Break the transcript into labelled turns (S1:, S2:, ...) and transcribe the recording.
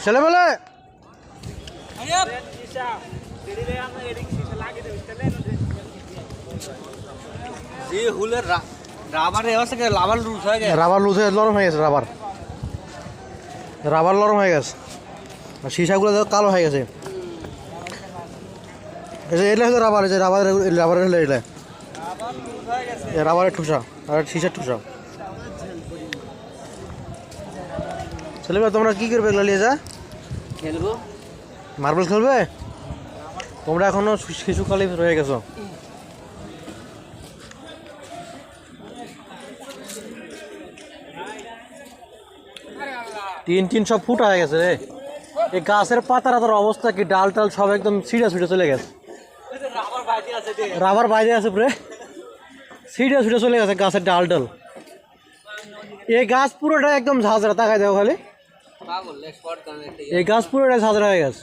S1: ছেলে বলে rubber loose হয়ে নরম হয়ে গেছে। রাবার নরম হয়ে গেছে, সীসাগুলো কালো হয়ে গেছে। এটা হলো রাবার, এই যে রাবারের হলো এটা রাবারের ঠুসা আর সীসার ঠুসা। ছেলেমেয়ে তোমরা কি করবে এগুলো নিয়ে যা?
S2: খেলবো,
S1: মার্বেল খেলবে? তোমরা এখনো শিশুকালে রয়ে গেছো। টিন সব ফুটা হয়ে গেছে রে। এই গাছের পাতার অবস্থা কি, ডাল টাল সব একদম ছিঁড়ে চলে গেছে। রাবার বাইরে আছে প্রে, ছিঁড়ে চলে গেছে গাছের ডাল। এই গাছ পুরোটা একদম ঝাঁঝরা, তাকাই দেও খালি। এই গাছ পুরোটা ঝাঁঝরা হয়ে গেছে।